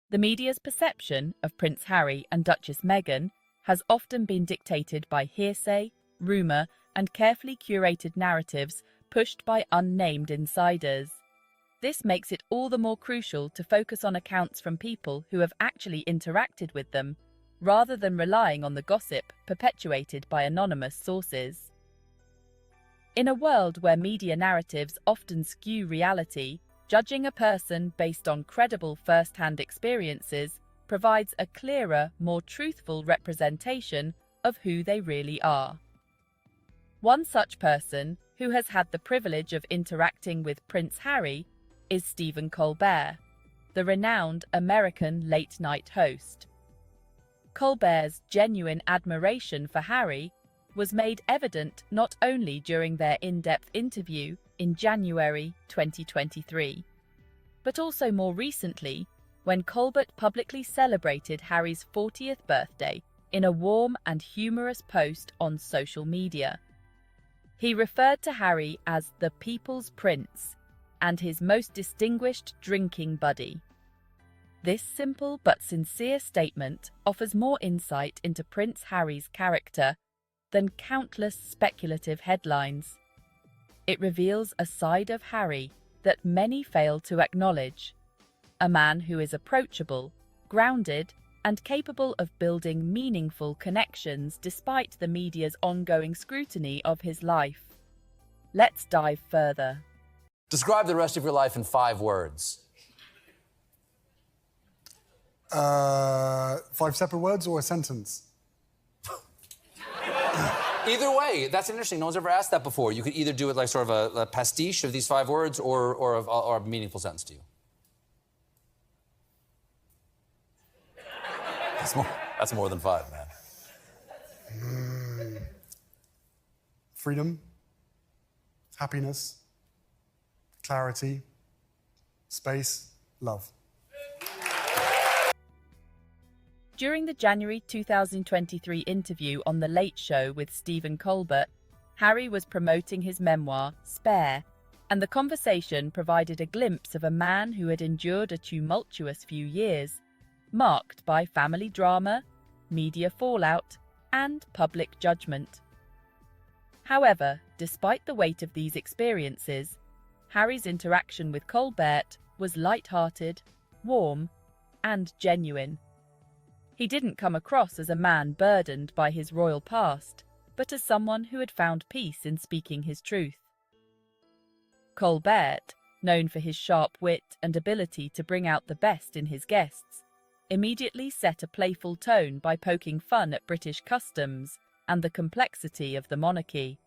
The media's perception of Prince Harry and Duchess Meghan has often been dictated by hearsay, rumour, and carefully curated narratives pushed by unnamed insiders. This makes it all the more crucial to focus on accounts from people who have actually interacted with them, rather than relying on the gossip perpetuated by anonymous sources. In a world where media narratives often skew reality, judging a person based on credible first-hand experiences provides a clearer, more truthful representation of who they really are. One such person who has had the privilege of interacting with Prince Harry is Stephen Colbert, the renowned American late-night host. Colbert's genuine admiration for Harry was made evident not only during their in-depth interview in January 2023, but also more recently when Colbert publicly celebrated Harry's 40th birthday in a warm and humorous post on social media. He referred to Harry as the People's Prince and his most distinguished drinking buddy. This simple but sincere statement offers more insight into Prince Harry's character than countless speculative headlines. It reveals a side of Harry that many fail to acknowledge, a man who is approachable, grounded, and capable of building meaningful connections despite the media's ongoing scrutiny of his life. Let's dive further. Describe the rest of your life in 5 words. 5 separate words or a sentence? Either way, that's interesting. No one's ever asked that before. You could either do it like sort of a pastiche of these 5 words or a meaningful sentence to you. That's more than 5, man. Freedom, happiness, clarity, space, love. During the January 2023 interview on The Late Show with Stephen Colbert, Harry was promoting his memoir, Spare, and the conversation provided a glimpse of a man who had endured a tumultuous few years, marked by family drama, media fallout, and public judgment. However, despite the weight of these experiences, Harry's interaction with Colbert was light-hearted, warm, and genuine. He didn't come across as a man burdened by his royal past, but as someone who had found peace in speaking his truth. Colbert, known for his sharp wit and ability to bring out the best in his guests, immediately set a playful tone by poking fun at British customs and the complexity of the monarchy.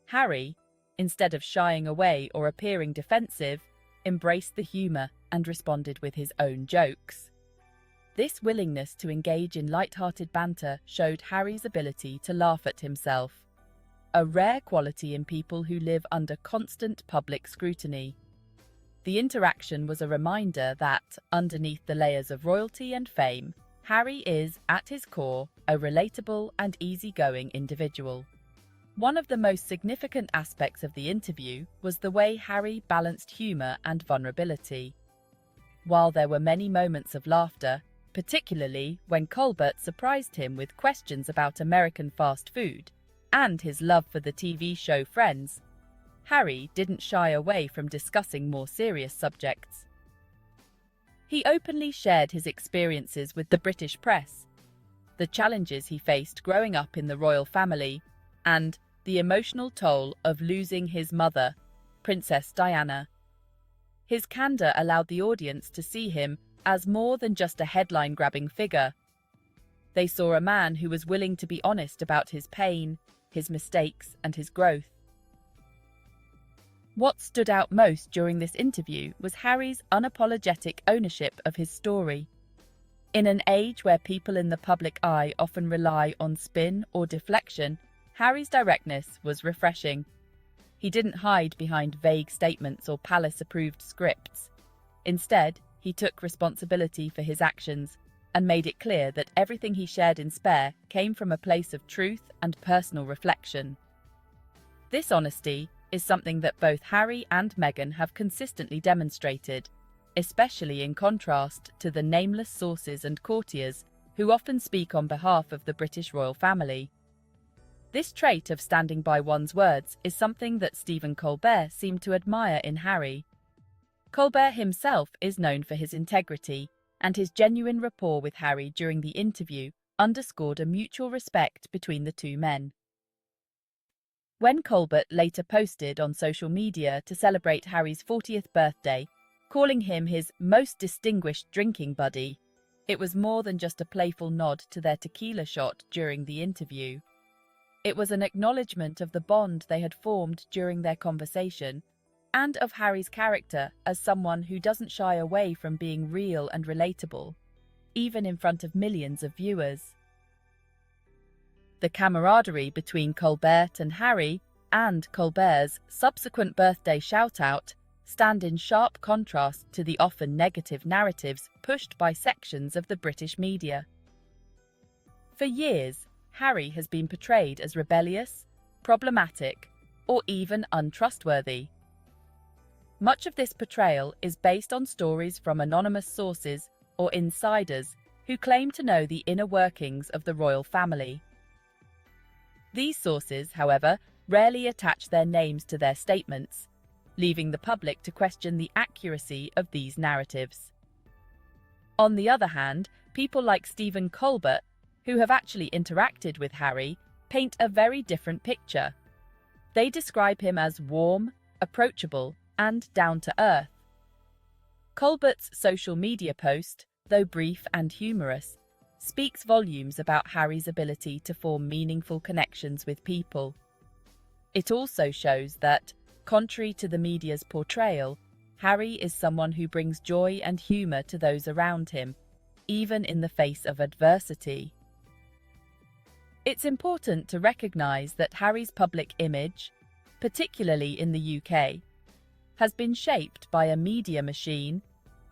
Harry, instead of shying away or appearing defensive, embraced the humour and responded with his own jokes. This willingness to engage in light-hearted banter showed Harry's ability to laugh at himself, a rare quality in people who live under constant public scrutiny. The interaction was a reminder that, underneath the layers of royalty and fame, Harry is, at his core, a relatable and easygoing individual. One of the most significant aspects of the interview was the way Harry balanced humour and vulnerability. While there were many moments of laughter, particularly when Colbert surprised him with questions about American fast food and his love for the TV show Friends, Harry didn't shy away from discussing more serious subjects. He openly shared his experiences with the British press, the challenges he faced growing up in the royal family, and the emotional toll of losing his mother, Princess Diana. His candour allowed the audience to see him as more than just a headline-grabbing figure. They saw a man who was willing to be honest about his pain, his mistakes, and his growth. What stood out most during this interview was Harry's unapologetic ownership of his story. In an age where people in the public eye often rely on spin or deflection, Harry's directness was refreshing. He didn't hide behind vague statements or palace-approved scripts. Instead, he took responsibility for his actions and made it clear that everything he shared in Spare came from a place of truth and personal reflection. This honesty is something that both Harry and Meghan have consistently demonstrated, especially in contrast to the nameless sources and courtiers who often speak on behalf of the British royal family. This trait of standing by one's words is something that Stephen Colbert seemed to admire in Harry. Colbert himself is known for his integrity, and his genuine rapport with Harry during the interview underscored a mutual respect between the two men. When Colbert later posted on social media to celebrate Harry's 40th birthday, calling him his most distinguished drinking buddy, it was more than just a playful nod to their tequila shot during the interview. It was an acknowledgement of the bond they had formed during their conversation, and of Harry's character as someone who doesn't shy away from being real and relatable, even in front of millions of viewers. The camaraderie between Colbert and Harry, and Colbert's subsequent birthday shout-out, stand in sharp contrast to the often negative narratives pushed by sections of the British media. For years, Harry has been portrayed as rebellious, problematic, or even untrustworthy. Much of this portrayal is based on stories from anonymous sources or insiders who claim to know the inner workings of the royal family. These sources, however, rarely attach their names to their statements, leaving the public to question the accuracy of these narratives. On the other hand, people like Stephen Colbert, who have actually interacted with Harry, paint a very different picture. They describe him as warm, approachable, and down-to-earth. Colbert's social media post, though brief and humorous, speaks volumes about Harry's ability to form meaningful connections with people. It also shows that, contrary to the media's portrayal, Harry is someone who brings joy and humour to those around him, even in the face of adversity. It's important to recognise that Harry's public image, particularly in the UK, has been shaped by a media machine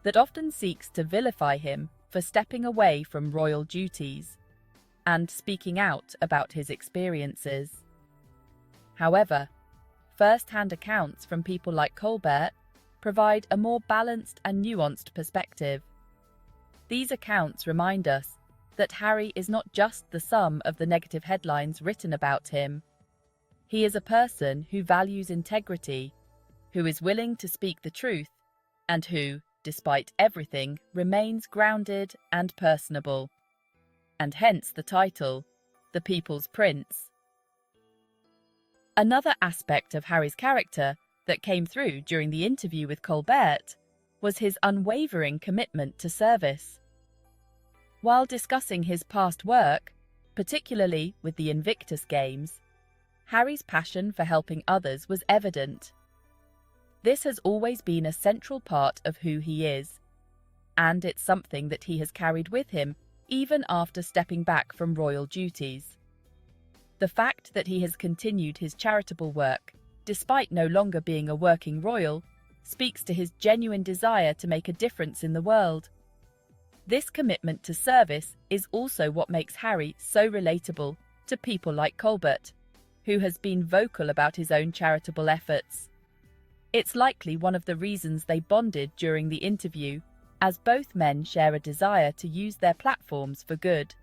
that often seeks to vilify him for stepping away from royal duties and speaking out about his experiences. However, first-hand accounts from people like Colbert provide a more balanced and nuanced perspective. These accounts remind us that Harry is not just the sum of the negative headlines written about him. He is a person who values integrity, who is willing to speak the truth, and who, despite everything, remains grounded and personable. And hence the title, The People's Prince. Another aspect of Harry's character that came through during the interview with Colbert was his unwavering commitment to service. While discussing his past work, particularly with the Invictus Games, Harry's passion for helping others was evident. This has always been a central part of who he is, and it's something that he has carried with him even after stepping back from royal duties. The fact that he has continued his charitable work, despite no longer being a working royal, speaks to his genuine desire to make a difference in the world. This commitment to service is also what makes Harry so relatable to people like Colbert, who has been vocal about his own charitable efforts. It's likely one of the reasons they bonded during the interview, as both men share a desire to use their platforms for good.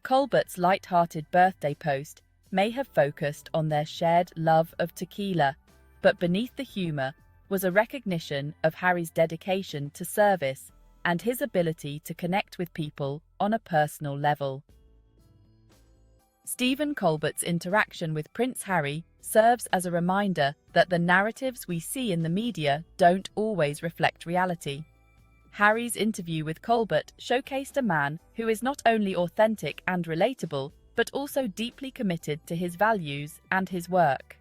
Colbert's light-hearted birthday post may have focused on their shared love of tequila, but beneath the humour was a recognition of Harry's dedication to service and his ability to connect with people on a personal level. Stephen Colbert's interaction with Prince Harry serves as a reminder that the narratives we see in the media don't always reflect reality. Harry's interview with Colbert showcased a man who is not only authentic and relatable, but also deeply committed to his values and his work.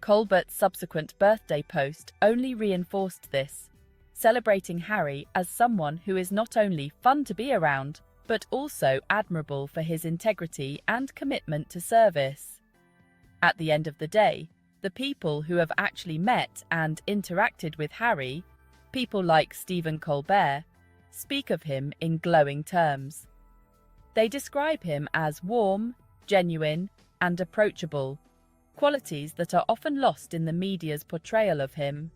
Colbert's subsequent birthday post only reinforced this, celebrating Harry as someone who is not only fun to be around, but also admirable for his integrity and commitment to service. At the end of the day, the people who have actually met and interacted with Harry, people like Stephen Colbert, speak of him in glowing terms. They describe him as warm, genuine, and approachable, qualities that are often lost in the media's portrayal of him.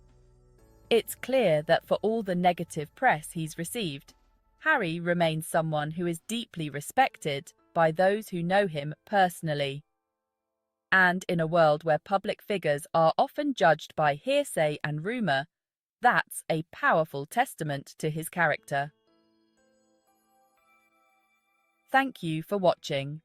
It's clear that for all the negative press he's received, Harry remains someone who is deeply respected by those who know him personally. And in a world where public figures are often judged by hearsay and rumour, that's a powerful testament to his character. Thank you for watching.